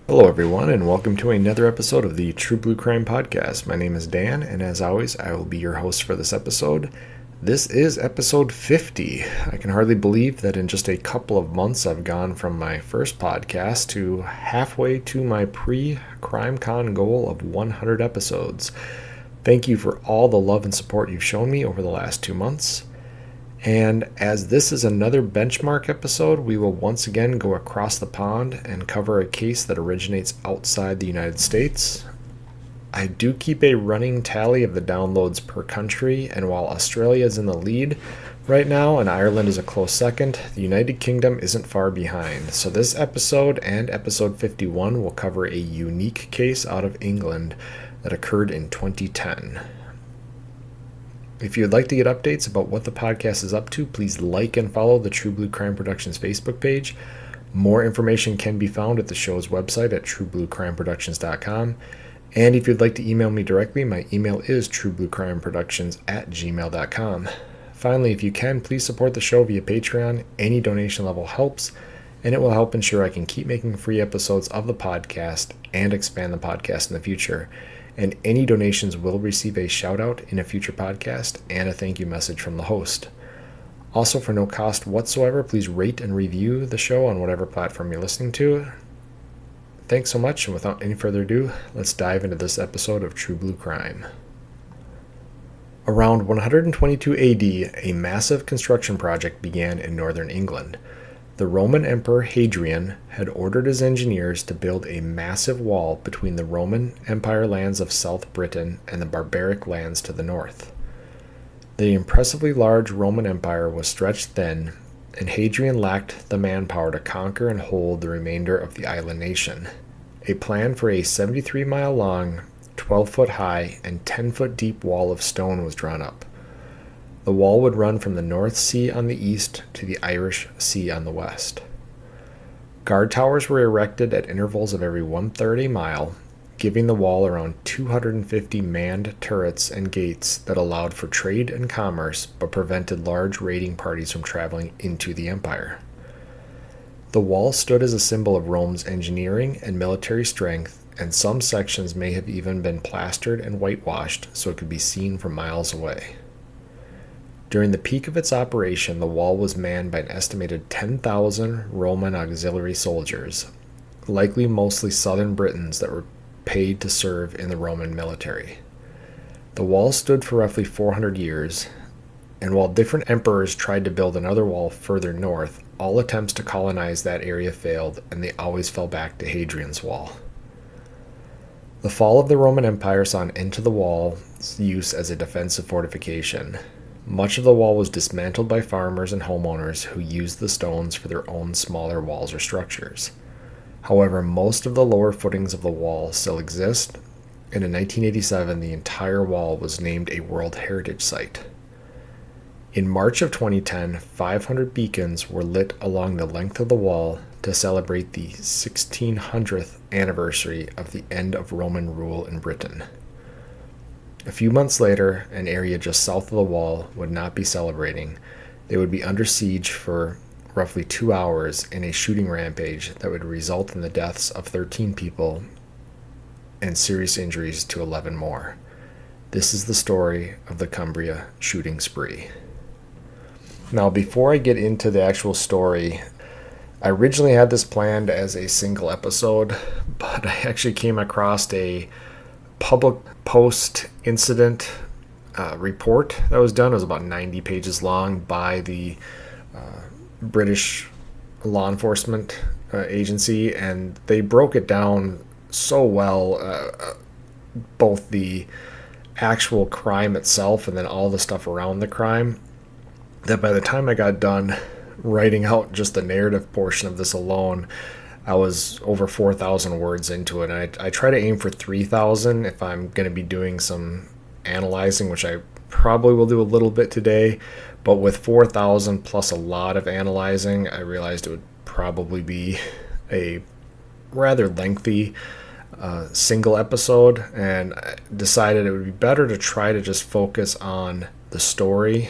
Hello, everyone, and welcome to another episode of the True Blue Crime Podcast. My name is Dan, and as always, I will be your host for this episode. This is episode 50. I can hardly believe that in just a couple of months, I've gone from my first podcast to halfway to my pre-Crime Con goal of 100 episodes. Thank you for all the love and support you've shown me over the last 2 months. And as this is another benchmark episode, we will once again go across the pond and cover a case that originates outside the United States. I do keep a running tally of the downloads per country, and while Australia is in the lead right now and Ireland is a close second, the United Kingdom isn't far behind. So this episode and episode 51 will cover a unique case out of England that occurred in 2010. If you'd like to get updates about what the podcast is up to, please like and follow the True Blue Crime Productions Facebook page. More information can be found at the show's website at truebluecrimeproductions.com. And if you'd like to email me directly, my email is truebluecrimeproductions@gmail.com. Finally, if you can, please support the show via Patreon. Any donation level helps, and it will help ensure I can keep making free episodes of the podcast and expand the podcast in the future. And any donations will receive a shout out in a future podcast and a thank you message from the host. Also, for no cost whatsoever, please rate and review the show on whatever platform you're listening to. Thanks so much, and without any further ado, let's dive into this episode of True Blue Crime. Around 122 AD, a massive construction project began in northern England. The Roman Emperor Hadrian had ordered his engineers to build a massive wall between the Roman Empire lands of South Britain and the barbaric lands to the north. The impressively large Roman Empire was stretched thin, and Hadrian lacked the manpower to conquer and hold the remainder of the island nation. A plan for a 73-mile-long, 12-foot high, and 10-foot deep wall of stone was drawn up. The wall would run from the North Sea on the east to the Irish Sea on the west. Guard towers were erected at intervals of every 1/3 mile, giving the wall around 250 manned turrets and gates that allowed for trade and commerce but prevented large raiding parties from traveling into the empire. The wall stood as a symbol of Rome's engineering and military strength, and some sections may have even been plastered and whitewashed so it could be seen from miles away. During the peak of its operation, the wall was manned by an estimated 10,000 Roman auxiliary soldiers, likely mostly southern Britons that were paid to serve in the Roman military. The wall stood for roughly 400 years, and while different emperors tried to build another wall further north, all attempts to colonize that area failed, and they always fell back to Hadrian's Wall. The fall of the Roman Empire saw an end to the wall's use as a defensive fortification. Much of the wall was dismantled by farmers and homeowners who used the stones for their own smaller walls or structures. However, most of the lower footings of the wall still exist, and in 1987 the entire wall was named a World Heritage Site. In March of 2010, 500 beacons were lit along the length of the wall to celebrate the 1600th anniversary of the end of Roman rule in Britain. A few months later, an area just south of the wall would not be celebrating. They would be under siege for roughly 2 hours in a shooting rampage that would result in the deaths of 13 people and serious injuries to 11 more. This is the story of the Cumbria shooting spree. Now, before I get into the actual story, I originally had this planned as a single episode, but I actually came across a public post-incident report that was done. It was about 90 pages long by the British law enforcement agency, and they broke it down so well, both the actual crime itself and then all the stuff around the crime, that by the time I got done writing out just the narrative portion of this alone, I was over 4,000 words into it, and I try to aim for 3,000 if I'm going to be doing some analyzing, which I probably will do a little bit today, but with 4,000 plus a lot of analyzing, I realized it would probably be a rather lengthy single episode, and I decided it would be better to try to just focus on the story,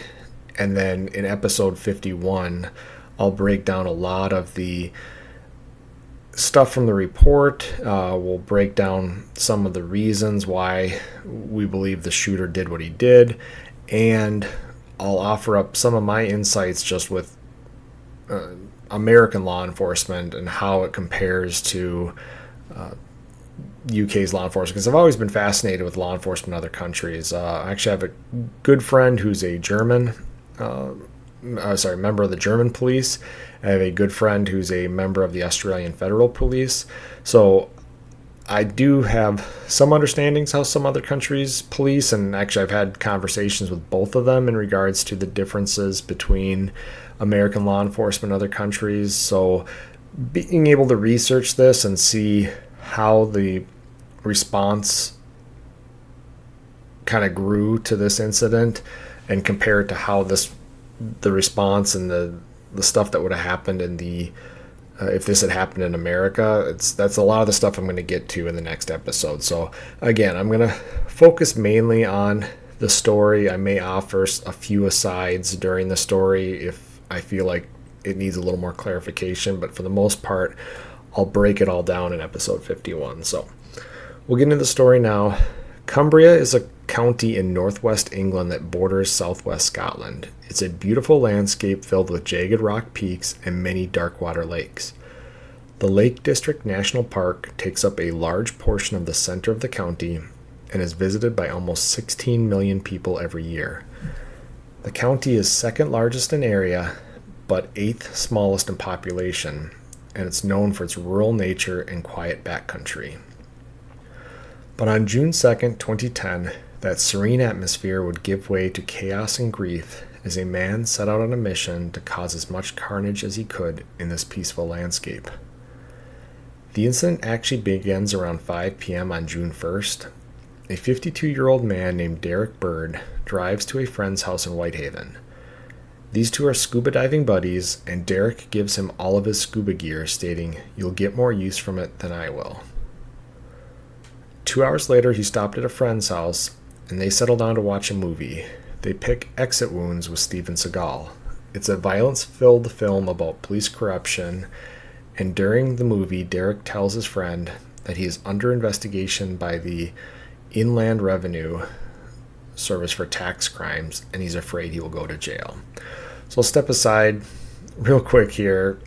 and then in episode 51, I'll break down a lot of the stuff from the report. We'll break down some of the reasons why we believe the shooter did what he did, and I'll offer up some of my insights just with American law enforcement and how it compares to UK's law enforcement, because I've always been fascinated with law enforcement in other countries. I actually have a good friend who's a member of the German police. I have a good friend who's a member of the Australian Federal Police. So I do have some understandings how some other countries police, and actually I've had conversations with both of them in regards to the differences between American law enforcement and other countries. So being able to research this and see how the response kind of grew to this incident and compare it to how the response and the stuff that would have happened in the if this had happened in America, that's a lot of the stuff I'm going to get to in the next episode. So again, I'm going to focus mainly on the story. I may offer a few asides during the story if I feel like it needs a little more clarification, but for the most part, I'll break it all down in episode 51. So we'll get into the story now. Cumbria is a county in northwest England that borders southwest Scotland. It's a beautiful landscape filled with jagged rock peaks and many dark water lakes. The Lake District National Park takes up a large portion of the center of the county and is visited by almost 16 million people every year. The county is second largest in area, but eighth smallest in population, and it's known for its rural nature and quiet backcountry. But on June 2nd, 2010, that serene atmosphere would give way to chaos and grief as a man set out on a mission to cause as much carnage as he could in this peaceful landscape. The incident actually begins around 5 p.m. on June 1st. A 52-year-old man named Derek Bird drives to a friend's house in Whitehaven. These two are scuba diving buddies, and Derek gives him all of his scuba gear, stating, "You'll get more use from it than I will." 2 hours later, he stopped at a friend's house, and they settle down to watch a movie. They pick Exit Wounds with Steven Seagal. It's a violence-filled film about police corruption, and during the movie, Derek tells his friend that he is under investigation by the Inland Revenue Service for tax crimes, and he's afraid he will go to jail. So I'll step aside real quick here.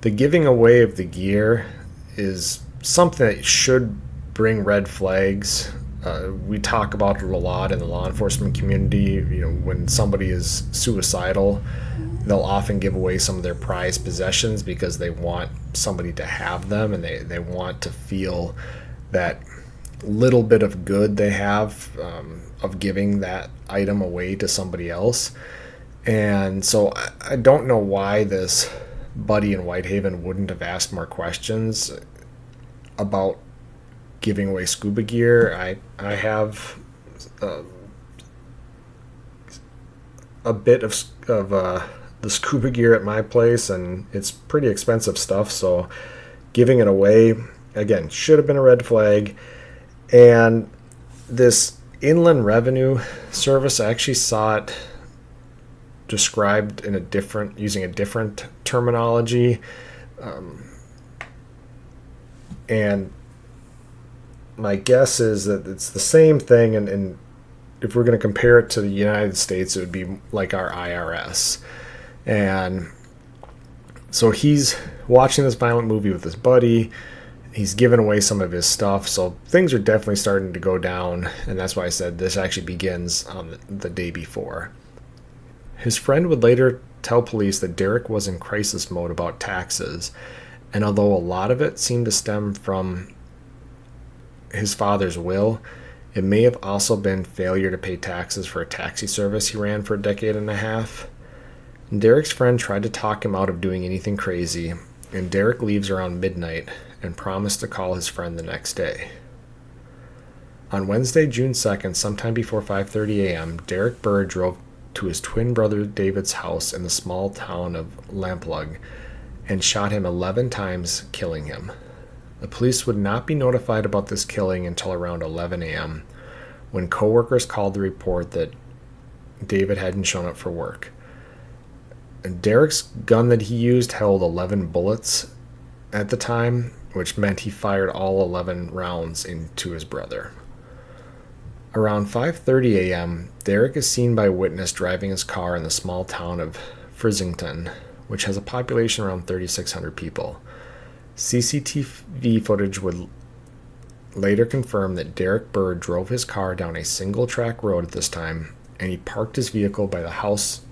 The giving away of the gear is something that should bring red flags. We talk about it a lot in the law enforcement community. When somebody is suicidal, they'll often give away some of their prized possessions because they want somebody to have them, and they want to feel that little bit of good they have of giving that item away to somebody else. And so I don't know why this buddy in Whitehaven wouldn't have asked more questions about giving away scuba gear. I have a bit of the scuba gear at my place, and it's pretty expensive stuff, so giving it away, again, should have been a red flag. And this Inland Revenue Service, I actually saw it described using a different terminology. And my guess is that it's the same thing, and if we're going to compare it to the United States, it would be like our IRS. And so he's watching this violent movie with his buddy. He's given away some of his stuff, so things are definitely starting to go down, and that's why I said this actually begins on the day before. His friend would later tell police that Derek was in crisis mode about taxes, and although a lot of it seemed to stem from his father's will, it may have also been failure to pay taxes for a taxi service he ran for a decade and a half. Derek's friend tried to talk him out of doing anything crazy, and Derek leaves around midnight and promised to call his friend the next day. On Wednesday, June 2nd, sometime before 5:30 a.m., Derek Bird drove to his twin brother David's house in the small town of Lamplugh and shot him 11 times, killing him. The police would not be notified about this killing until around 11 a.m., when co-workers called to report that David hadn't shown up for work. And Derek's gun that he used held 11 bullets, at the time, which meant he fired all 11 rounds into his brother. Around 5:30 a.m., Derek is seen by a witness driving his car in the small town of Frizington, which has a population around 3,600 people. CCTV footage would later confirm that Derek Bird drove his car down a single-track road at this time, and he parked his vehicle by the house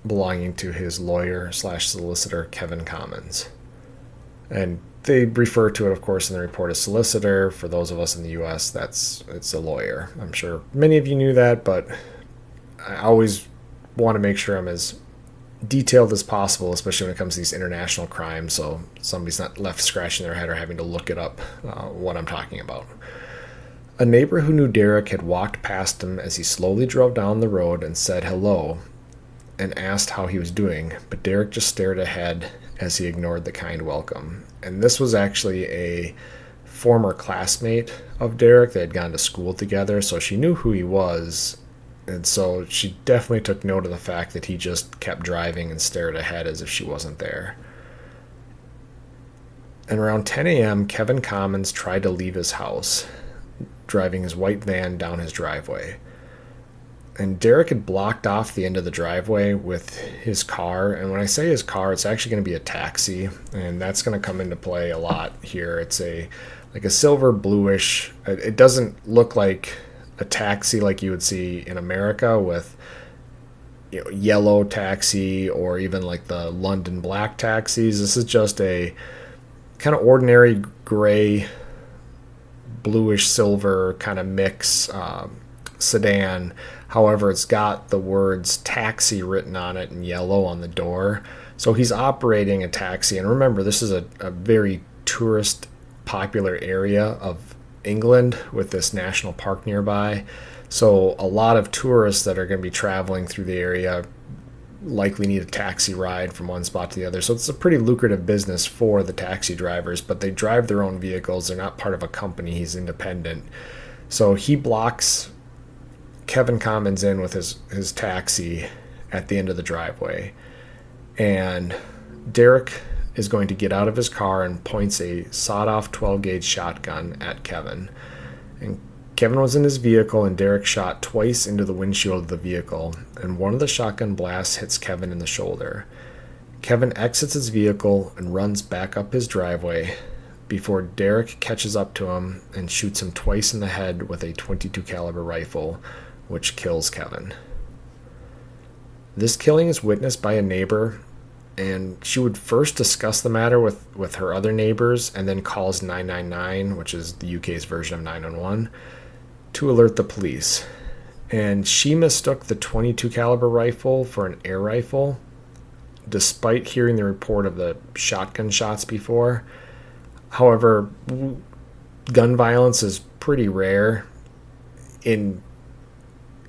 belonging to his lawyer/solicitor, Kevin Commons. And they refer to it, of course, in the report as solicitor. For those of us in the U.S., it's a lawyer. I'm sure many of you knew that, but I always want to make sure I'm as detailed as possible, especially when it comes to these international crimes, so somebody's not left scratching their head or having to look it up what I'm talking about. A neighbor who knew Derek had walked past him as he slowly drove down the road and said hello and asked how he was doing, but Derek just stared ahead as he ignored the kind welcome. And this was actually a former classmate of Derek. They had gone to school together, so she knew who he was. And so she definitely took note of the fact that he just kept driving and stared ahead as if she wasn't there. And around 10 a.m., Kevin Commons tried to leave his house, driving his white van down his driveway. And Derek had blocked off the end of the driveway with his car. And when I say his car, it's actually going to be a taxi. And that's going to come into play a lot here. It's a silver bluish. It doesn't look like a taxi like you would see in America with yellow taxi or even like the London black taxis. This is just a kind of ordinary gray, bluish silver kind of mix sedan. However, it's got the words taxi written on it in yellow on the door. So he's operating a taxi. And remember, this is a very tourist popular area of England with this national park nearby. So a lot of tourists that are going to be traveling through the area likely need a taxi ride from one spot to the other. So it's a pretty lucrative business for the taxi drivers, but they drive their own vehicles. They're not part of a company. He's independent. So he blocks Kevin Commons in with his taxi at the end of the driveway. And Derek is going to get out of his car and points a sawed-off 12-gauge shotgun at Kevin. And Kevin was in his vehicle, and Derek shot twice into the windshield of the vehicle, and one of the shotgun blasts hits Kevin in the shoulder. Kevin exits his vehicle and runs back up his driveway before Derek catches up to him and shoots him twice in the head with a .22 caliber rifle, which kills Kevin. This killing is witnessed by a neighbor, and she would first discuss the matter with her other neighbors and then calls 999, which is the UK's version of 911, to alert the police. And she mistook the .22 caliber rifle for an air rifle, despite hearing the report of the shotgun shots before. However, gun violence is pretty rare in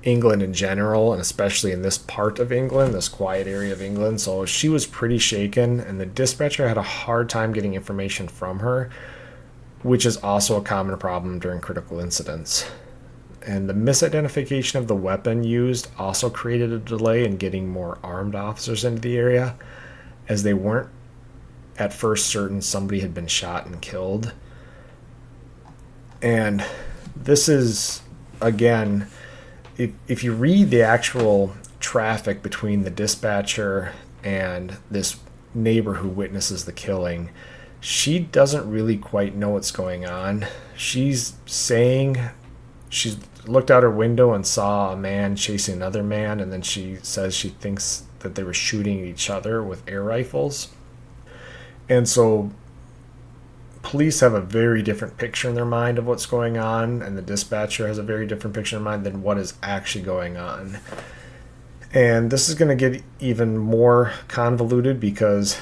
England in general, and especially in this part of England, this quiet area of England. So she was pretty shaken, and the dispatcher had a hard time getting information from her, which is also a common problem during critical incidents. And the misidentification of the weapon used also created a delay in getting more armed officers into the area, as they weren't at first certain somebody had been shot and killed. And this is, again, if you read the actual traffic between the dispatcher and this neighbor who witnesses the killing, she doesn't really quite know what's going on. She's saying she looked out her window and saw a man chasing another man, and then she says she thinks that they were shooting at each other with air rifles. And so police have a very different picture in their mind of what's going on, and the dispatcher has a very different picture in mind than what is actually going on. And this is going to get even more convoluted because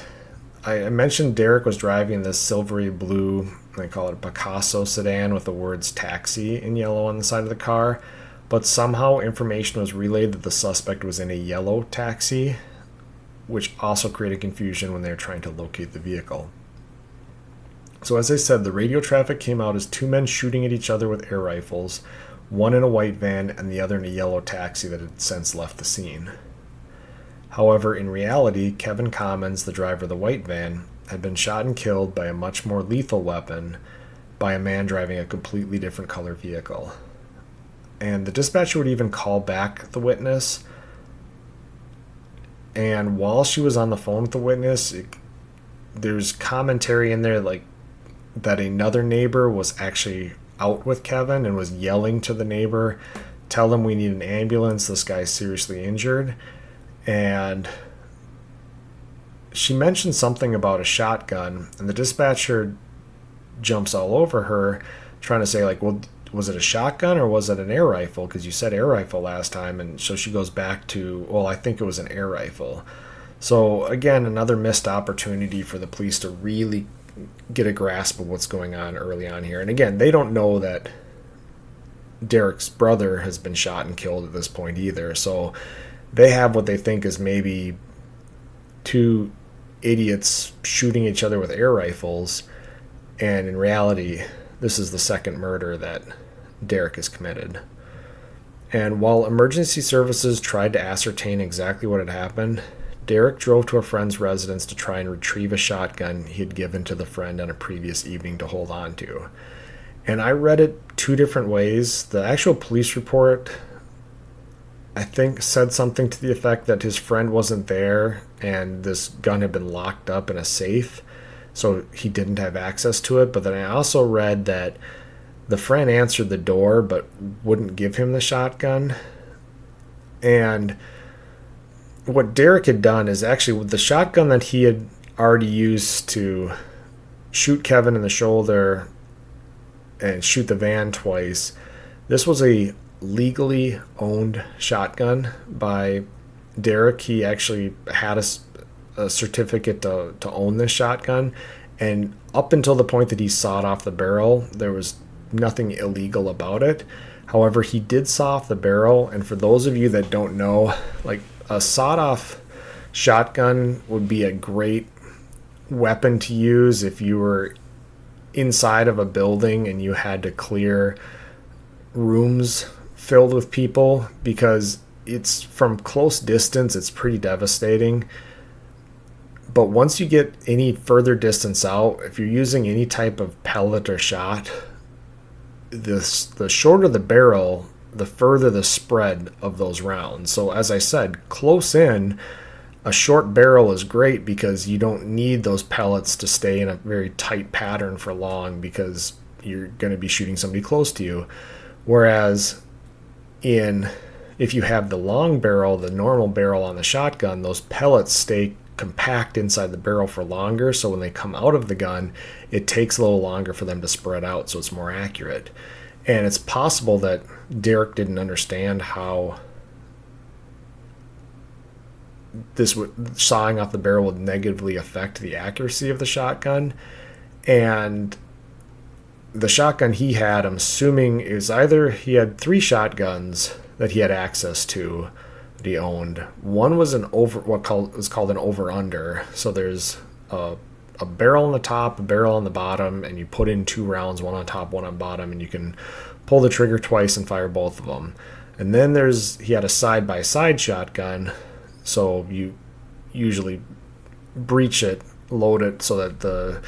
I mentioned Derek was driving this silvery blue, they call it a Picasso sedan with the words taxi in yellow on the side of the car, but somehow information was relayed that the suspect was in a yellow taxi, which also created confusion when they were trying to locate the vehicle. So as I said, the radio traffic came out as two men shooting at each other with air rifles, one in a white van and the other in a yellow taxi that had since left the scene. However, in reality, Kevin Commons, the driver of the white van, had been shot and killed by a much more lethal weapon by a man driving a completely different color vehicle. And the dispatcher would even call back the witness. And while she was on the phone with the witness, there's commentary in there like that another neighbor was actually out with Kevin and was yelling to the neighbor, "Tell them we need an ambulance. This guy's seriously injured." And she mentioned something about a shotgun, and the dispatcher jumps all over her, trying to say, like, well, was it a shotgun or was it an air rifle? Because you said air rifle last time. And so she goes back to, well, I think it was an air rifle. So again, another missed opportunity for the police to really get a grasp of what's going on early on here. And again, they don't know that Derek's brother has been shot and killed at this point either. So they have what they think is maybe two idiots shooting each other with air rifles. And in reality, this is the second murder that Derek has committed. And while emergency services tried to ascertain exactly what had happened, Derek drove to a friend's residence to try and retrieve a shotgun he had given to the friend on a previous evening to hold on to. And I read it two different ways. The actual police report, I think, said something to the effect that his friend wasn't there and this gun had been locked up in a safe, so he didn't have access to it. But then I also read that the friend answered the door but wouldn't give him the shotgun. And what Derek had done is actually with the shotgun that he had already used to shoot Kevin in the shoulder and shoot the van twice, this was a legally owned shotgun by Derek. He actually had a certificate to own this shotgun, and up until the point that he sawed off the barrel, there was nothing illegal about it. However, he did saw off the barrel, and for those of you that don't know, like, a sawed-off shotgun would be a great weapon to use if you were inside of a building and you had to clear rooms filled with people, because it's from close distance, it's pretty devastating. But once you get any further distance out, if you're using any type of pellet or shot, the shorter the barrel, the further the spread of those rounds. So as I said, close in, a short barrel is great because you don't need those pellets to stay in a very tight pattern for long, because you're going to be shooting somebody close to you. Whereas if you have the long barrel, the normal barrel on the shotgun, those pellets stay compact inside the barrel for longer, so when they come out of the gun, it takes a little longer for them to spread out, so it's more accurate. And it's possible that Derek didn't understand how sawing off the barrel would negatively affect the accuracy of the shotgun. And the shotgun he had, I'm assuming, is either he had 3 shotguns that he had access to that he owned. One was was called an over-under. So there's a barrel on the top, a barrel on the bottom, and you put in 2 rounds, one on top, one on bottom, and you can pull the trigger twice and fire both of them. And then he had a side-by-side shotgun, so you usually breech it, load it so that the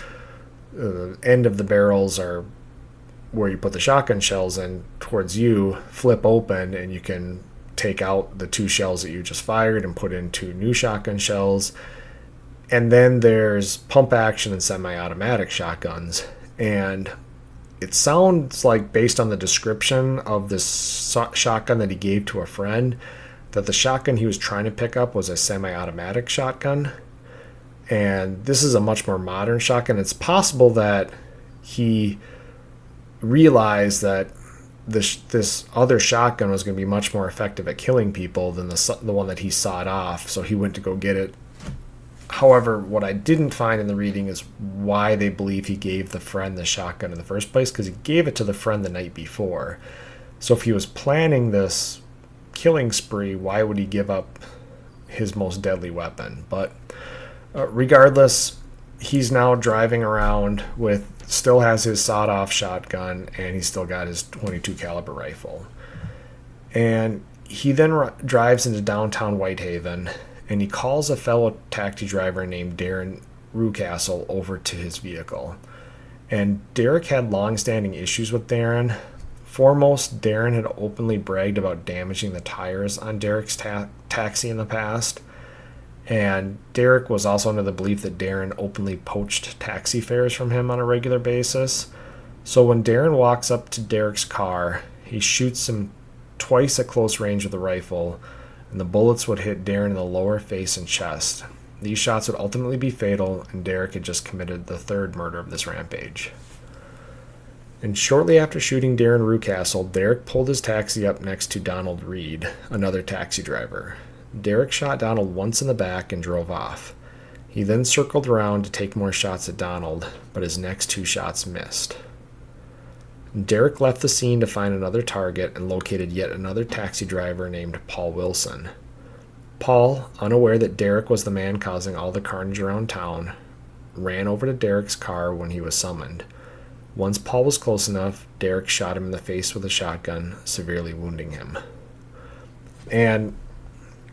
end of the barrels are where you put the shotgun shells in towards you, flip open, and you can take out the 2 shells that you just fired and put in 2 new shotgun shells. And then there's pump action and semi-automatic shotguns. And it sounds like, based on the description of this shotgun that he gave to a friend, that the shotgun he was trying to pick up was a semi-automatic shotgun. And this is a much more modern shotgun. It's possible that he realized that this other shotgun was going to be much more effective at killing people than the one that he sawed off, so he went to go get it. However, what I didn't find in the reading is why they believe he gave the friend the shotgun in the first place, because he gave it to the friend the night before. So if he was planning this killing spree, why would he give up his most deadly weapon? But regardless, he's now driving around still has his sawed-off shotgun, and he's still got his .22 caliber rifle. And he then drives into downtown Whitehaven, and he calls a fellow taxi driver named Darren Rucastle over to his vehicle. And Derek had long-standing issues with Darren. Foremost, Darren had openly bragged about damaging the tires on Derek's taxi in the past. And Derek was also under the belief that Darren openly poached taxi fares from him on a regular basis. So when Darren walks up to Derek's car, he shoots him twice at close range with a rifle, and the bullets would hit Darren in the lower face and chest. These shots would ultimately be fatal, and Derek had just committed the third murder of this rampage. And shortly after shooting Darren Rucastle, Derek pulled his taxi up next to Donald Reed, another taxi driver. Derek shot Donald once in the back and drove off. He then circled around to take more shots at Donald, but his next two shots missed. Derek left the scene to find another target and located yet another taxi driver named Paul Wilson. Paul, unaware that Derek was the man causing all the carnage around town, ran over to Derek's car when he was summoned. Once Paul was close enough, Derek shot him in the face with a shotgun, severely wounding him. And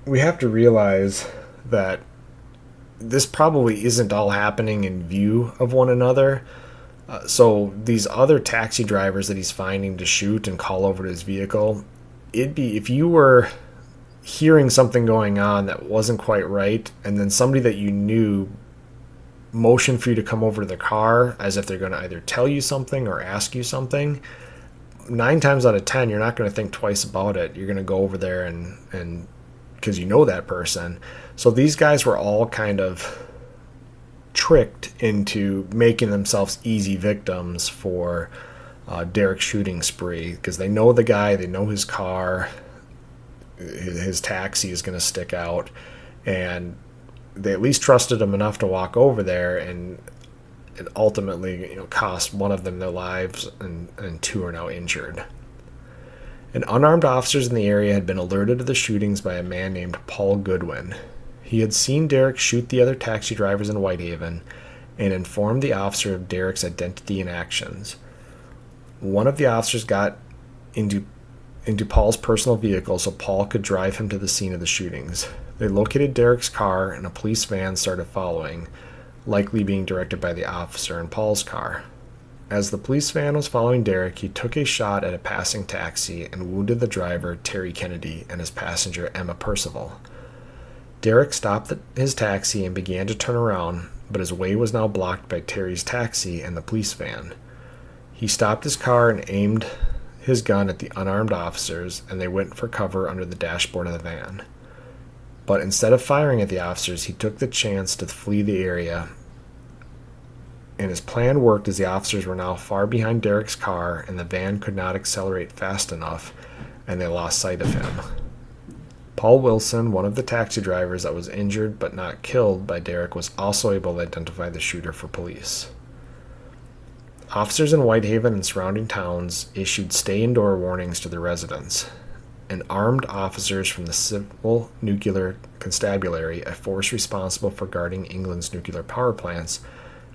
we have to realize that this probably isn't all happening in view of one another. So these other taxi drivers that he's finding to shoot and call over to his vehicle, it'd be if you were hearing something going on that wasn't quite right, and then somebody that you knew motioned for you to come over to the car as if they're going to either tell you something or ask you something, 9 times out of 10, you're not going to think twice about it. You're going to go over there and because you know that person. So these guys were all kind of tricked into making themselves easy victims for Derek's shooting spree, because they know the guy, they know his car, his taxi is going to stick out, and they at least trusted him enough to walk over there, and it ultimately cost one of them their lives, and 2 are now injured. And unarmed officers in the area had been alerted to the shootings by a man named Paul Goodwin. He had seen Derek shoot the other taxi drivers in Whitehaven and informed the officer of Derek's identity and actions. One of the officers got into Paul's personal vehicle so Paul could drive him to the scene of the shootings. They located Derek's car, and a police van started following, likely being directed by the officer in Paul's car. As the police van was following Derek, he took a shot at a passing taxi and wounded the driver, Terry Kennedy, and his passenger, Emma Percival. Derek stopped his taxi and began to turn around, but his way was now blocked by Terry's taxi and the police van. He stopped his car and aimed his gun at the unarmed officers, and they went for cover under the dashboard of the van. But instead of firing at the officers, he took the chance to flee the area, and his plan worked as the officers were now far behind Derek's car and the van could not accelerate fast enough, and they lost sight of him. Paul Wilson, one of the taxi drivers that was injured but not killed by Derek, was also able to identify the shooter for police. Officers in Whitehaven and surrounding towns issued stay-indoor warnings to the residents, and armed officers from the Civil Nuclear Constabulary, a force responsible for guarding England's nuclear power plants,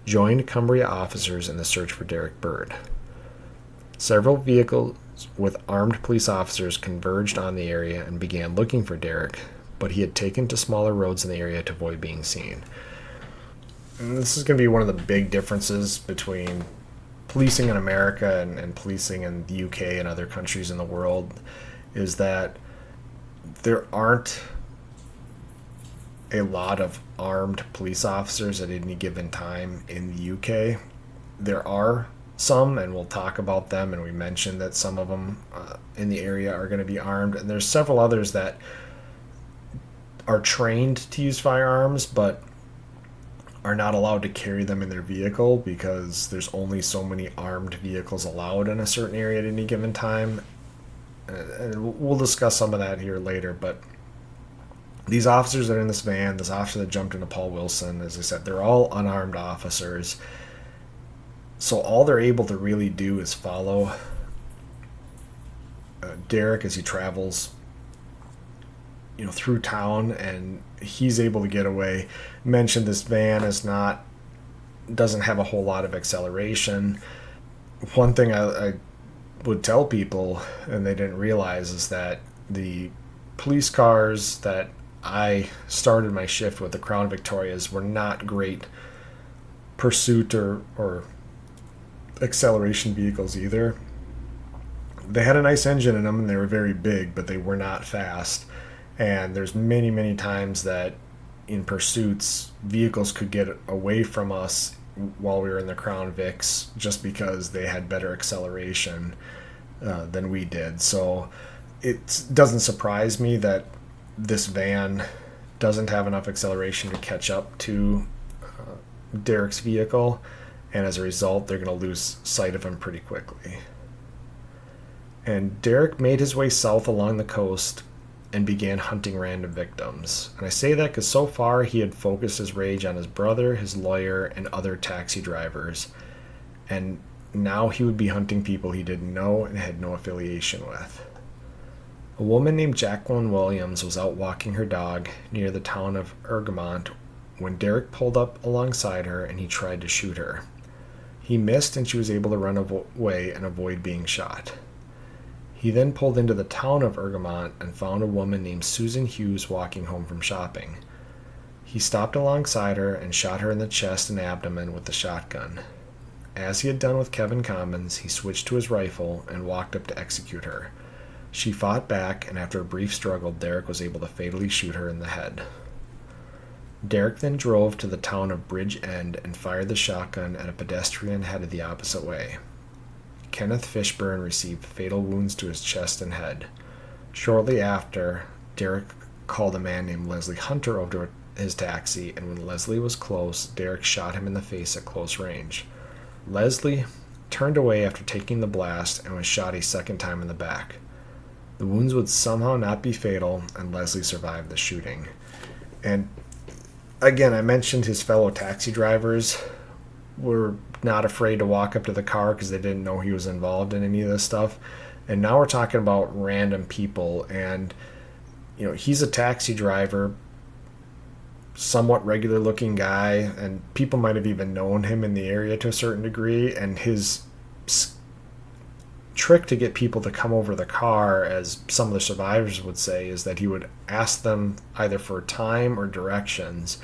joined Cumbria officers in the search for Derek Bird. Several vehicles with armed police officers converged on the area and began looking for Derek, but he had taken to smaller roads in the area to avoid being seen. And this is going to be one of the big differences between policing in America and policing in the UK and other countries in the world, is that there aren't a lot of armed police officers at any given time in the UK. There are some, and we'll talk about them, and we mentioned that some of them in the area are going to be armed, and there's several others that are trained to use firearms but are not allowed to carry them in their vehicle because there's only so many armed vehicles allowed in a certain area at any given time. And we'll discuss some of that here later, but these officers that are in this van, this officer that jumped into Paul Wilson, as I said, they're all unarmed officers. So all they're able to really do is follow Derek as he travels, through town, and he's able to get away. Mentioned this van doesn't have a whole lot of acceleration. One thing I would tell people, and they didn't realize, is that the police cars that I started my shift with, the Crown Victorias, were not great pursuit or acceleration vehicles either. They had a nice engine in them and they were very big, but they were not fast. And there's many, many times that in pursuits, vehicles could get away from us while we were in the Crown Vics just because they had better acceleration than we did. So it doesn't surprise me that this van doesn't have enough acceleration to catch up to Derek's vehicle, and as a result, they're going to lose sight of him pretty quickly. And Derek made his way south along the coast and began hunting random victims. And I say that because so far he had focused his rage on his brother, his lawyer, and other taxi drivers. And now he would be hunting people he didn't know and had no affiliation with. A woman named Jacqueline Williams was out walking her dog near the town of Ergemont when Derek pulled up alongside her and he tried to shoot her. He missed and she was able to run away and avoid being shot. He then pulled into the town of Ergemont and found a woman named Susan Hughes walking home from shopping. He stopped alongside her and shot her in the chest and abdomen with the shotgun. As he had done with Kevin Commons, he switched to his rifle and walked up to execute her. She fought back, and after a brief struggle, Derek was able to fatally shoot her in the head. Derek then drove to the town of Bridge End and fired the shotgun at a pedestrian headed the opposite way. Kenneth Fishburne received fatal wounds to his chest and head. Shortly after, Derek called a man named Leslie Hunter over to his taxi, and when Leslie was close, Derek shot him in the face at close range. Leslie turned away after taking the blast and was shot a second time in the back. The wounds would somehow not be fatal, and Leslie survived the shooting. And again, I mentioned his fellow taxi drivers were not afraid to walk up to the car because they didn't know he was involved in any of this stuff. And now we're talking about random people. And, you know, he's a taxi driver, somewhat regular looking guy, and people might have even known him in the area to a certain degree. And his trick to get people to come over the car, as some of the survivors would say, is that he would ask them either for time or directions,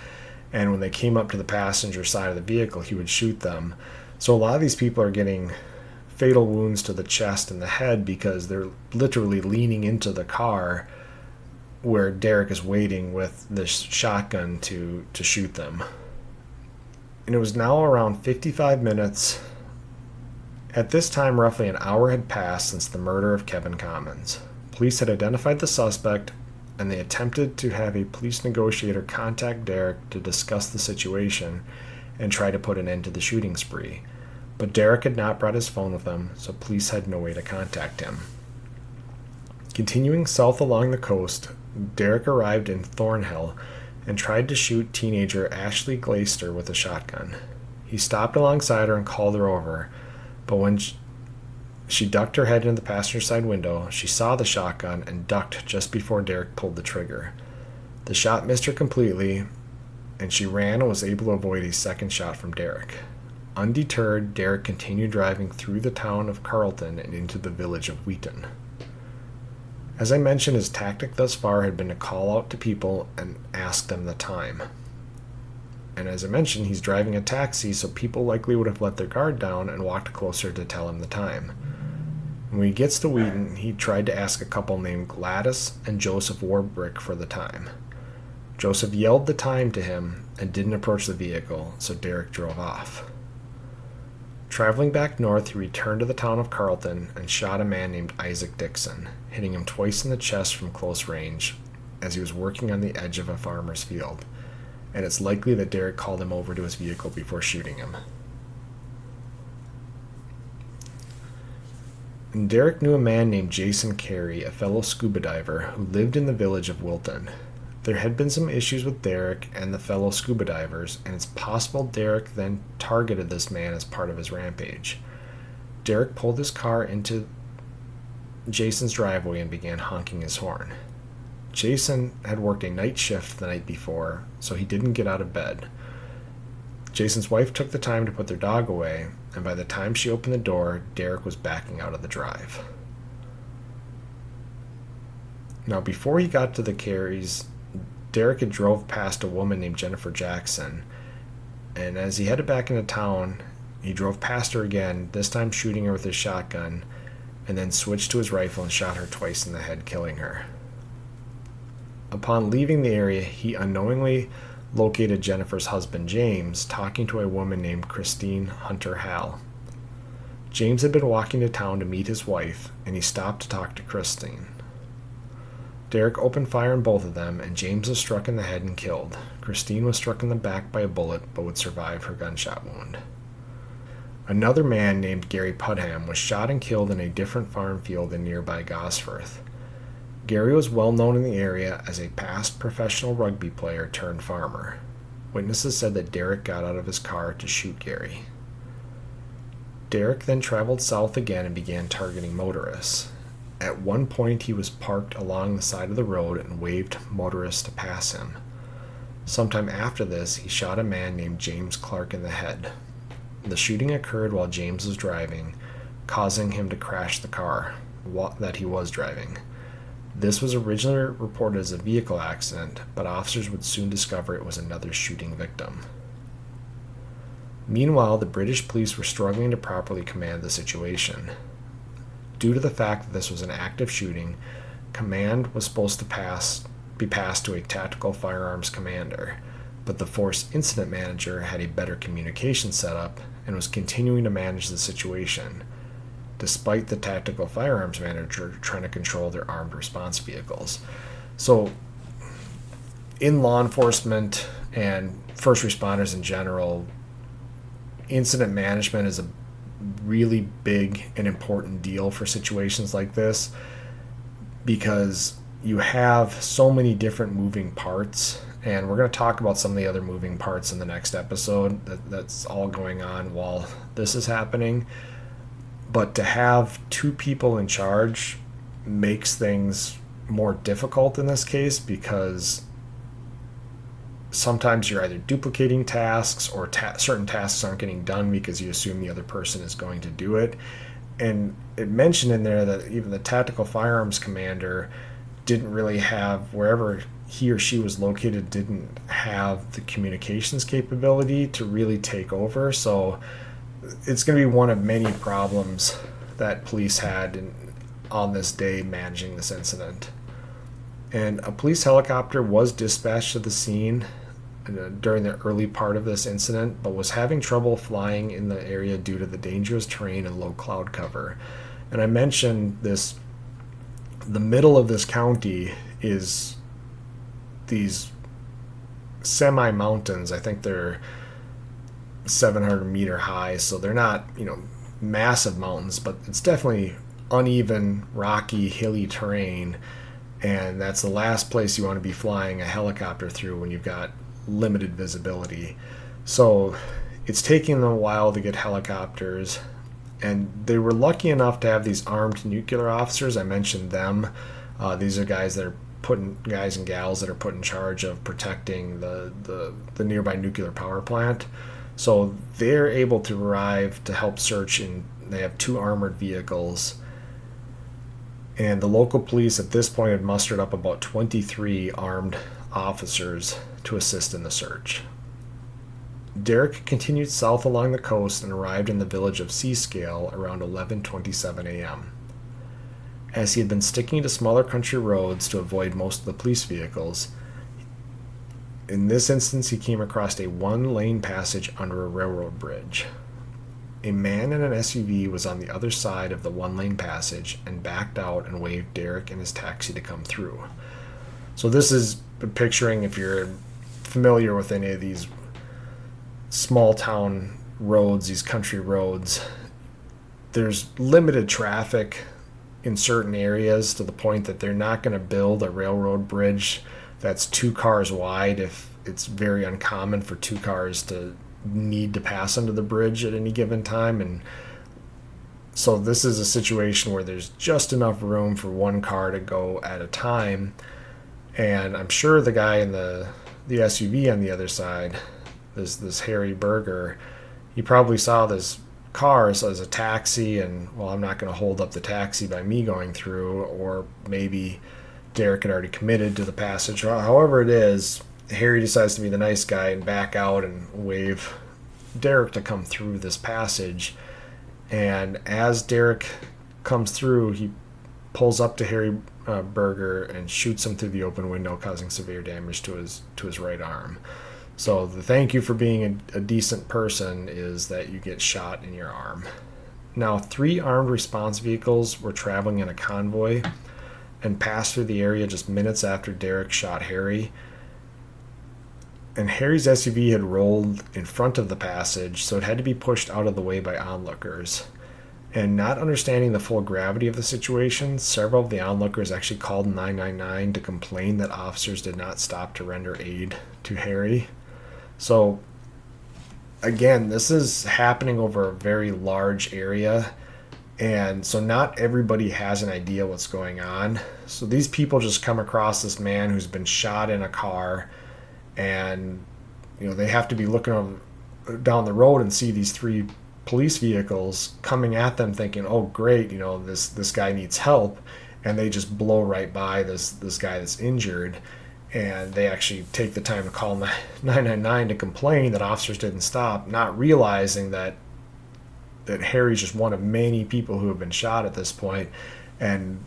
and when they came up to the passenger side of the vehicle, he would shoot them. So a lot of these people are getting fatal wounds to the chest and the head because they're literally leaning into the car where Derek is waiting with this shotgun to shoot them. And it was now around 55 minutes. At this time, roughly an hour had passed since the murder of Kevin Commons. Police had identified the suspect, and they attempted to have a police negotiator contact Derek to discuss the situation and try to put an end to the shooting spree. But Derek had not brought his phone with him, so police had no way to contact him. Continuing south along the coast, Derek arrived in Thornhill and tried to shoot teenager Ashley Glaister with a shotgun. He stopped alongside her and called her over, but when she ducked her head into the passenger side window, she saw the shotgun and ducked just before Derek pulled the trigger. The shot missed her completely, and she ran and was able to avoid a second shot from Derek. Undeterred, Derek continued driving through the town of Carlton and into the village of Wheaton. As I mentioned, his tactic thus far had been to call out to people and ask them the time. And as I mentioned, he's driving a taxi, so people likely would have let their guard down and walked closer to tell him the time. When he gets to Wheaton, he tried to ask a couple named Gladys and Joseph Warbrick for the time. Joseph yelled the time to him and didn't approach the vehicle, so Derek drove off. Traveling back north, he returned to the town of Carlton and shot a man named Isaac Dixon, hitting him twice in the chest from close range as he was working on the edge of a farmer's field. And it's likely that Derek called him over to his vehicle before shooting him. And Derek knew a man named Jason Carey, a fellow scuba diver, who lived in the village of Wilton. There had been some issues with Derek and the fellow scuba divers, and it's possible Derek then targeted this man as part of his rampage. Derek pulled his car into Jason's driveway and began honking his horn. Jason had worked a night shift the night before, so he didn't get out of bed. Jason's wife took the time to put their dog away, and by the time she opened the door, Derek was backing out of the drive. Now, before he got to the Careys, Derek had drove past a woman named Jennifer Jackson, and as he headed back into town, he drove past her again, this time shooting her with his shotgun, and then switched to his rifle and shot her twice in the head, killing her. Upon leaving the area, he unknowingly located Jennifer's husband, James, talking to a woman named Christine Hunter Hall. James had been walking to town to meet his wife, and he stopped to talk to Christine. Derek opened fire on both of them, and James was struck in the head and killed. Christine was struck in the back by a bullet, but would survive her gunshot wound. Another man named Gary Putnam was shot and killed in a different farm field in nearby Gosforth. Gary was well known in the area as a past professional rugby player turned farmer. Witnesses said that Derek got out of his car to shoot Gary. Derek then traveled south again and began targeting motorists. At one point, he was parked along the side of the road and waved motorists to pass him. Sometime after this, he shot a man named James Clark in the head. The shooting occurred while James was driving, causing him to crash the car that he was driving. This was originally reported as a vehicle accident, but officers would soon discover it was another shooting victim. Meanwhile, the British police were struggling to properly command the situation. Due to the fact that this was an active shooting, command was supposed to be passed to a tactical firearms commander, but the force incident manager had a better communication setup and was continuing to manage the situation, despite the tactical firearms manager trying to control their armed response vehicles. So, in law enforcement and first responders in general, incident management is a really big and important deal for situations like this, because you have so many different moving parts, and we're going to talk about some of the other moving parts in the next episode that's all going on while this is happening. But to have two people in charge makes things more difficult in this case, because sometimes you're either duplicating tasks or certain tasks aren't getting done because you assume the other person is going to do it. And it mentioned in there that even the tactical firearms commander didn't really have, wherever he or she was located, didn't have the communications capability to really take over. So it's going to be one of many problems that police had on this day managing this incident. And a police helicopter was dispatched to the scene during the early part of this incident, but was having trouble flying in the area due to the dangerous terrain and low cloud cover. And I mentioned this, the middle of this county is these semi-mountains. I think they're 700 meter high, so they're not, massive mountains, but it's definitely uneven, rocky, hilly terrain, and that's the last place you want to be flying a helicopter through when you've got limited visibility. So it's taking them a while to get helicopters, and they were lucky enough to have these armed nuclear officers. I mentioned them. These are guys and gals that are put in charge of protecting the nearby nuclear power plant. So they're able to arrive to help search, and they have 2 armored vehicles. And the local police at this point had mustered up about 23 armed officers to assist in the search. Derek continued south along the coast and arrived in the village of Seascale around 11:27 a.m. As he had been sticking to smaller country roads to avoid most of the police vehicles, in this instance he came across a 1-lane passage under a railroad bridge. A man in an SUV was on the other side of the 1-lane passage and backed out and waved Derek and his taxi to come through. So this is picturing, if you're familiar with any of these small town roads, these country roads, there's limited traffic in certain areas to the point that they're not going to build a railroad bridge that's 2 cars wide if it's very uncommon for 2 cars to need to pass under the bridge at any given time. And so this is a situation where there's just enough room for 1 car to go at a time. And I'm sure the guy in the SUV on the other side, this Harry Berger, he probably saw this car as a taxi, and, well, I'm not going to hold up the taxi by me going through, or maybe Derek had already committed to the passage. However it is, Harry decides to be the nice guy and back out and wave Derek to come through this passage. And as Derek comes through, he pulls up to Harry Berger and shoots him through the open window, causing severe damage to his right arm. So the thank you for being a decent person is that you get shot in your arm. Now, 3 armed response vehicles were traveling in a convoy and passed through the area just minutes after Derek shot Harry. And Harry's SUV had rolled in front of the passage, so it had to be pushed out of the way by onlookers. And not understanding the full gravity of the situation, several of the onlookers actually called 999 to complain that officers did not stop to render aid to Harry. So, again, this is happening over a very large area, and so not everybody has an idea what's going on. So these people just come across this man who's been shot in a car, and they have to be looking down the road and see these 3 police vehicles coming at them, thinking, oh great, this guy needs help, and they just blow right by this guy that's injured. And they actually take the time to call 999 to complain that officers didn't stop, not realizing that Harry's just one of many people who have been shot at this point, and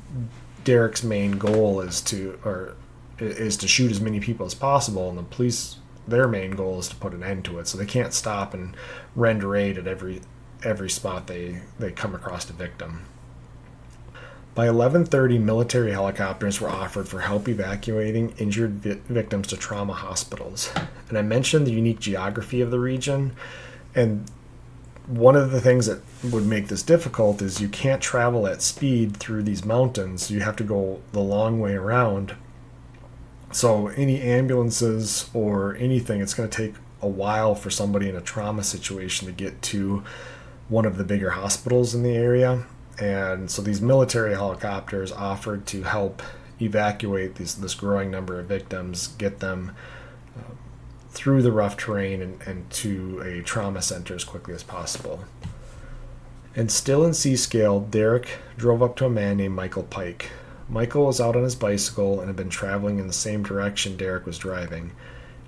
Derek's main goal is to shoot as many people as possible, and the police, their main goal is to put an end to it. So they can't stop and render aid at every spot they come across a victim. By 11:30, military helicopters were offered for help evacuating injured victims to trauma hospitals. And I mentioned the unique geography of the region, and one of the things that would make this difficult is you can't travel at speed through these mountains. You have to go the long way around. So any ambulances or anything, it's going to take a while for somebody in a trauma situation to get to one of the bigger hospitals in the area. And so these military helicopters offered to help evacuate this growing number of victims, get them through the rough terrain and to a trauma center as quickly as possible. And still in Seascale, Derek drove up to a man named Michael Pike. Michael was out on his bicycle and had been traveling in the same direction Derek was driving.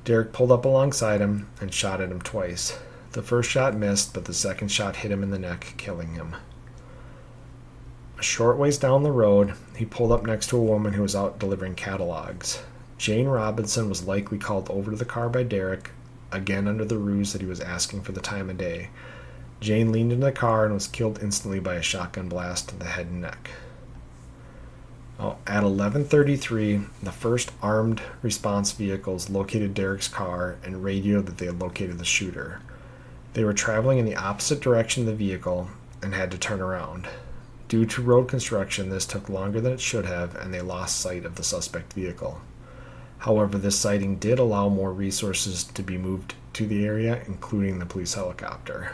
Derek pulled up alongside him and shot at him twice. The first shot missed, but the second shot hit him in the neck, killing him. A short ways down the road, he pulled up next to a woman who was out delivering catalogs. Jane Robinson was likely called over to the car by Derek, again under the ruse that he was asking for the time of day. Jane leaned into the car and was killed instantly by a shotgun blast to the head and neck. At 11:33, the first armed response vehicles located Derek's car and radioed that they had located the shooter. They were traveling in the opposite direction of the vehicle and had to turn around. Due to road construction, this took longer than it should have, and they lost sight of the suspect vehicle. However, this sighting did allow more resources to be moved to the area, including the police helicopter.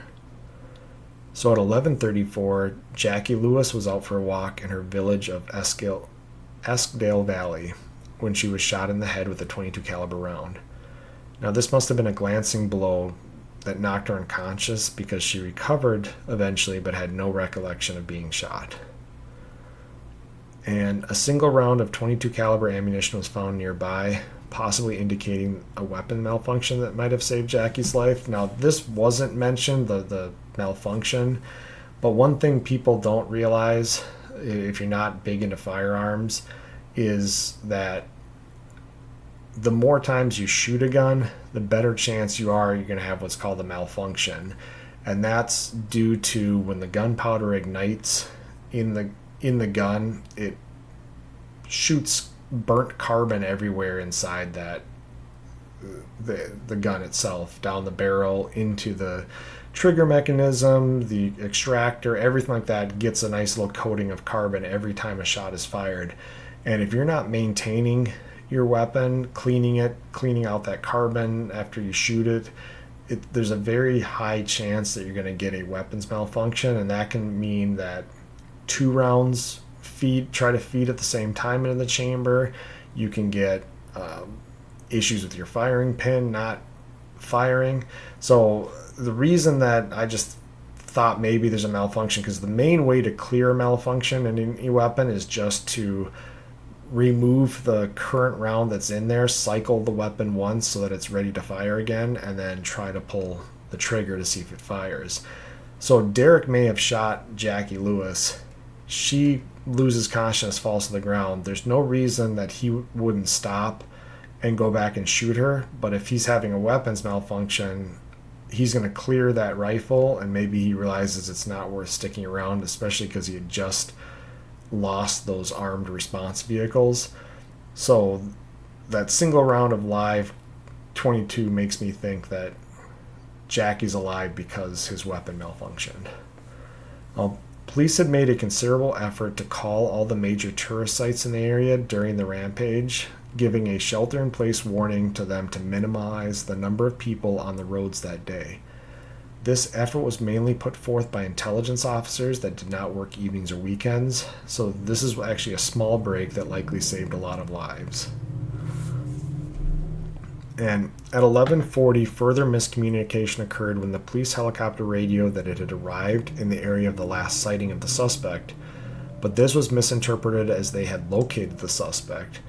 So at 11:34, Jackie Lewis was out for a walk in her village of Eskdale Valley when she was shot in the head with a .22 caliber round. Now, this must have been a glancing blow that knocked her unconscious because she recovered eventually but had no recollection of being shot. And a single round of .22 caliber ammunition was found nearby, possibly indicating a weapon malfunction that might have saved Jackie's life. Now, this wasn't mentioned, the malfunction, but one thing people don't realize, if you're not big into firearms, is that the more times you shoot a gun, the better chance you're going to have what's called a malfunction. And that's due to when the gunpowder ignites in the gun, it shoots burnt carbon everywhere inside the gun itself, down the barrel, into the trigger mechanism, the extractor, everything like that gets a nice little coating of carbon every time a shot is fired. And if you're not maintaining your weapon, cleaning out that carbon after you shoot it, there's a very high chance that you're going to get a weapons malfunction, and that can mean that 2 rounds try to feed at the same time into the chamber. You can get issues with your firing pin not firing. So the reason that I just thought maybe there's a malfunction, because the main way to clear a malfunction in any weapon is just to remove the current round that's in there, cycle the weapon once so that it's ready to fire again, and then try to pull the trigger to see if it fires. So Derek may have shot Jackie Lewis. She loses consciousness, falls to the ground. There's no reason that he wouldn't stop and go back and shoot her. But if he's having a weapons malfunction, he's going to clear that rifle, and maybe he realizes it's not worth sticking around, especially because he had just lost those armed response vehicles. So that single round of live 22 makes me think that Jackie's alive because his weapon malfunctioned. Police had made a considerable effort to call all the major tourist sites in the area during the rampage, giving a shelter-in-place warning to them to minimize the number of people on the roads that day. This effort was mainly put forth by intelligence officers that did not work evenings or weekends, so this is actually a small break that likely saved a lot of lives. And at 11:40, further miscommunication occurred when the police helicopter radioed that it had arrived in the area of the last sighting of the suspect, but this was misinterpreted as they had located the suspect,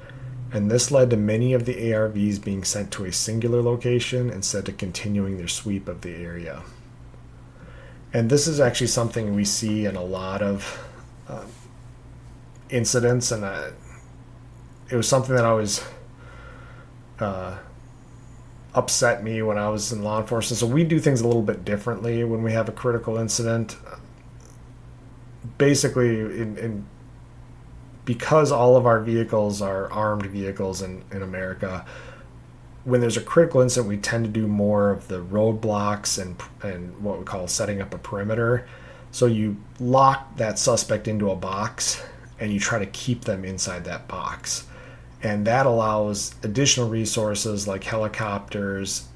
and this led to many of the ARVs being sent to a singular location instead of continuing their sweep of the area. And this is actually something we see in a lot of incidents, and it was something that always upset me when I was in law enforcement. So we do things a little bit differently when we have a critical incident. Basically, because all of our vehicles are armed vehicles in America, when there's a critical incident, we tend to do more of the roadblocks and what we call setting up a perimeter. So you lock that suspect into a box and you try to keep them inside that box. And that allows additional resources like helicopters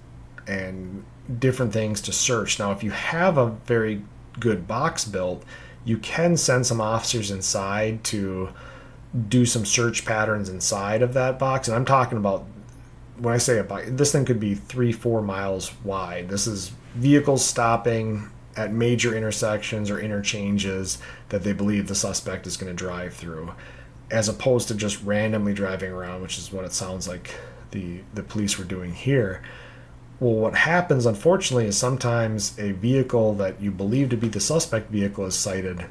and different things to search. Now, if you have a very good box built, you can send some officers inside to do some search patterns inside of that box. And I'm talking about, when I say a box, this thing could be 3-4 miles wide. This is vehicles stopping at major intersections or interchanges that they believe the suspect is going to drive through, as opposed to just randomly driving around, which is what it sounds like the police were doing here. Well, what happens, unfortunately, is sometimes a vehicle that you believe to be the suspect vehicle is sighted,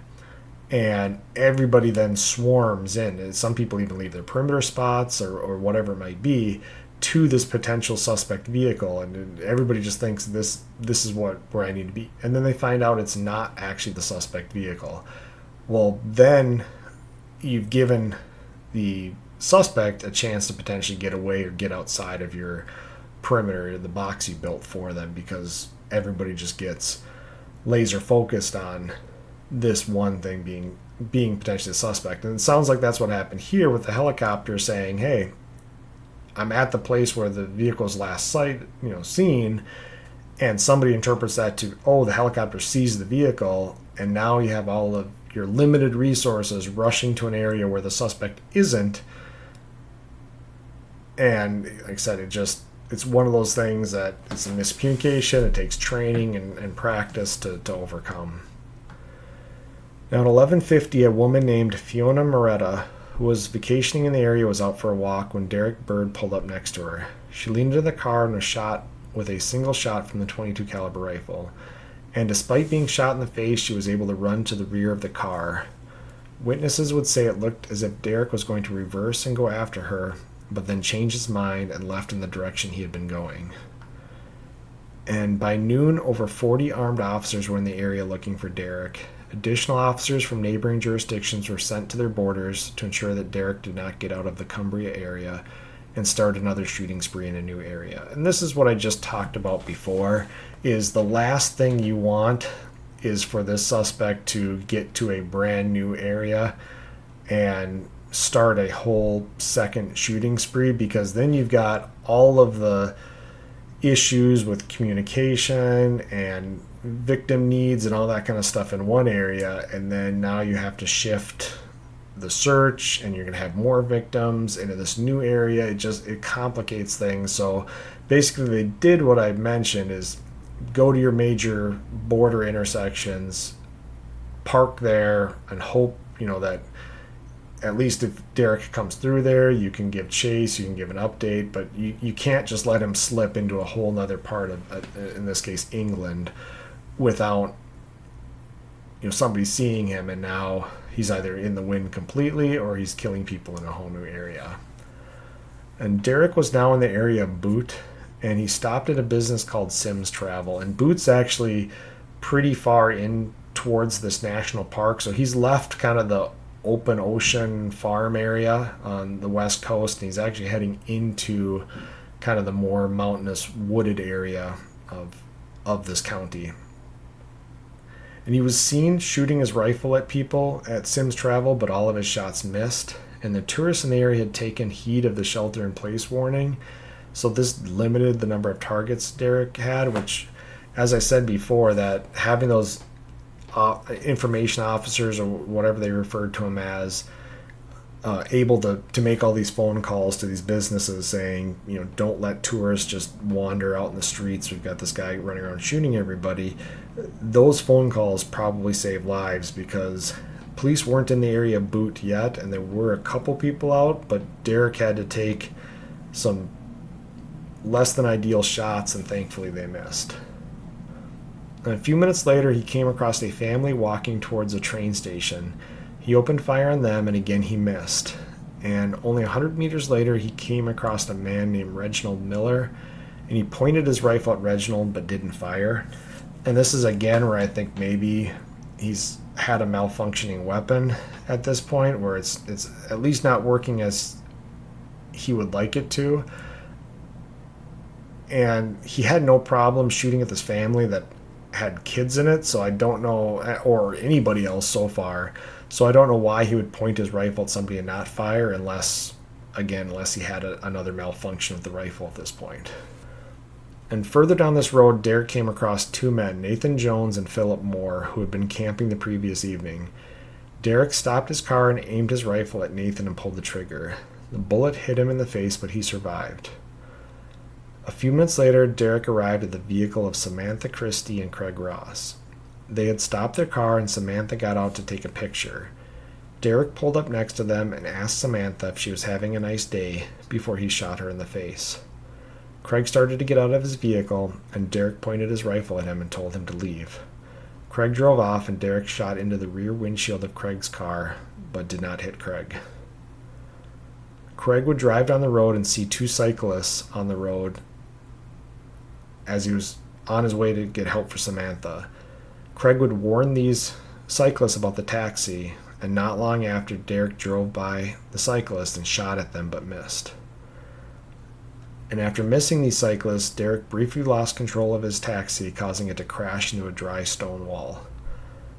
and everybody then swarms in. And some people even leave their perimeter spots or whatever it might be to this potential suspect vehicle, and everybody just thinks this is where I need to be. And then they find out it's not actually the suspect vehicle. Well, then you've given the suspect a chance to potentially get away or get outside of your perimeter, the box you built for them, because everybody just gets laser focused on this one thing being potentially the suspect. And it sounds like that's what happened here with the helicopter saying, hey, I'm at the place where the vehicle's last seen, and somebody interprets that to, oh, the helicopter sees the vehicle, and now you have all of your limited resources rushing to an area where the suspect isn't. And like I said, it's one of those things that it's a miscommunication. It takes training and practice to overcome. Now at 11:50, a woman named Fiona Moretta, who was vacationing in the area, was out for a walk when Derek Bird pulled up next to her. She leaned into the car and was shot with a single shot from the .22 caliber rifle. And despite being shot in the face, she was able to run to the rear of the car. Witnesses would say it looked as if Derek was going to reverse and go after her, but then changed his mind and left in the direction he had been going. And by noon, over 40 armed officers were in the area looking for Derek. Additional officers from neighboring jurisdictions were sent to their borders to ensure that Derek did not get out of the Cumbria area and start another shooting spree in a new area. And this is what I just talked about before, is the last thing you want is for this suspect to get to a brand new area and start a whole second shooting spree, because then you've got all of the issues with communication and victim needs and all that kind of stuff in one area, and then now you have to shift the search and you're going to have more victims into this new area. It complicates things. So basically they did what I mentioned, is go to your major border intersections, park there, and hope that at least if Derek comes through there, you can give chase, you can give an update, but you can't just let him slip into a whole nother part of, in this case, England, without somebody seeing him, and now he's either in the wind completely or he's killing people in a whole new area. And Derek was now in the area of Boot, and he stopped at a business called Sims Travel. And Boot's actually pretty far in towards this national park, so he's left kind of the open ocean farm area on the west coast, and he's actually heading into kind of the more mountainous wooded area of this county. And he was seen shooting his rifle at people at Sims Travel, but all of his shots missed. And the tourists in the area had taken heed of the shelter-in-place warning, so this limited the number of targets Derek had, which, as I said before, that having those information officers, or whatever they referred to them as, able to make all these phone calls to these businesses saying, don't let tourists just wander out in the streets. We've got this guy running around shooting everybody. Those phone calls probably saved lives, because police weren't in the area of Boot yet, and there were a couple people out, but Derek had to take some less than ideal shots, and thankfully they missed. And a few minutes later, he came across a family walking towards a train station. He opened fire on them, and again he missed. And only 100 meters later, he came across a man named Reginald Miller, and he pointed his rifle at Reginald but didn't fire. And this is again where I think maybe he's had a malfunctioning weapon at this point, where it's at least not working as he would like it to. And he had no problem shooting at this family that had kids in it, so I don't know, or anybody else so far. So I don't know why he would point his rifle at somebody and not fire, unless he had another malfunction with the rifle at this point. And further down this road, Derek came across two men, Nathan Jones and Philip Moore, who had been camping the previous evening. Derek stopped his car and aimed his rifle at Nathan and pulled the trigger. The bullet hit him in the face, but he survived. A few minutes later, Derek arrived at the vehicle of Samantha Christie and Craig Ross. They had stopped their car, and Samantha got out to take a picture. Derek pulled up next to them and asked Samantha if she was having a nice day before he shot her in the face. Craig started to get out of his vehicle, and Derek pointed his rifle at him and told him to leave. Craig drove off, and Derek shot into the rear windshield of Craig's car, but did not hit Craig. Craig would drive down the road and see two cyclists on the road as he was on his way to get help for Samantha. Craig would warn these cyclists about the taxi, and not long after, Derek drove by the cyclist and shot at them but missed. And after missing these cyclists, Derek briefly lost control of his taxi, causing it to crash into a dry stone wall.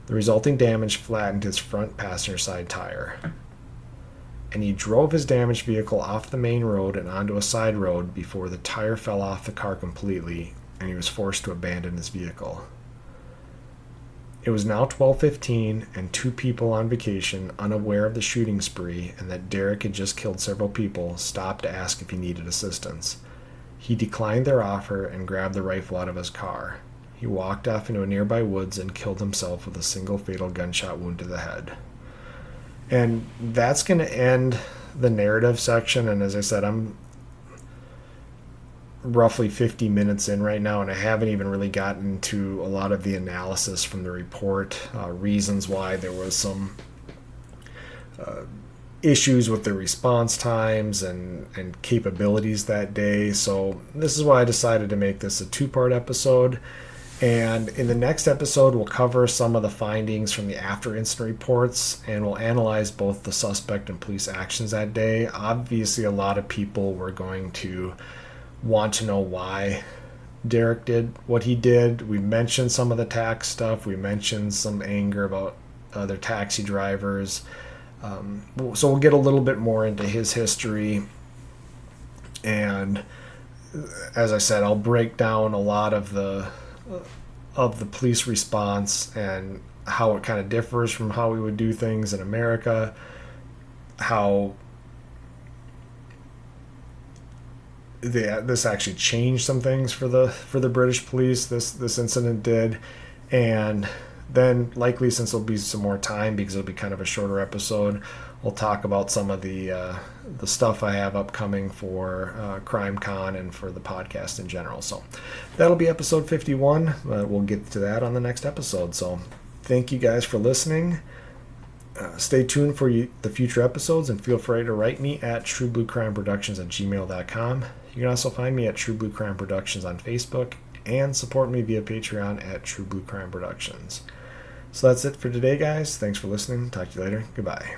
The resulting damage flattened his front passenger side tire. And he drove his damaged vehicle off the main road and onto a side road before the tire fell off the car completely, and he was forced to abandon his vehicle. It was now 12:15, and two people on vacation, unaware of the shooting spree and that Derek had just killed several people, stopped to ask if he needed assistance. He declined their offer and grabbed the rifle out of his car. He walked off into a nearby woods and killed himself with a single fatal gunshot wound to the head. And that's going to end the narrative section, and as I said, I'm roughly 50 minutes in right now, and I haven't even really gotten to a lot of the analysis from the report, reasons why there was some issues with the response times and capabilities that day. So this is why I decided to make this a two-part episode. And in the next episode, we'll cover some of the findings from the after-incident reports, and we'll analyze both the suspect and police actions that day. Obviously, a lot of people were going to want to know why Derek did what he did. We mentioned some of the tax stuff. We mentioned some anger about other taxi drivers. So we'll get a little bit more into his history. And as I said, I'll break down a lot of the police response and how it kind of differs from how we would do things in America, how this actually changed some things for the British police. This incident did, and then likely, since there'll be some more time because it'll be kind of a shorter episode, we'll talk about some of the stuff I have upcoming for Crime Con and for the podcast in general. So that'll be episode 51. We'll get to that on the next episode. So thank you guys for listening. Stay tuned for the future episodes, and feel free to write me at truebluecrimeproductions@gmail.com. You can also find me at True Blue Crime Productions on Facebook and support me via Patreon at True Blue Crime Productions. So that's it for today, guys. Thanks for listening. Talk to you later. Goodbye.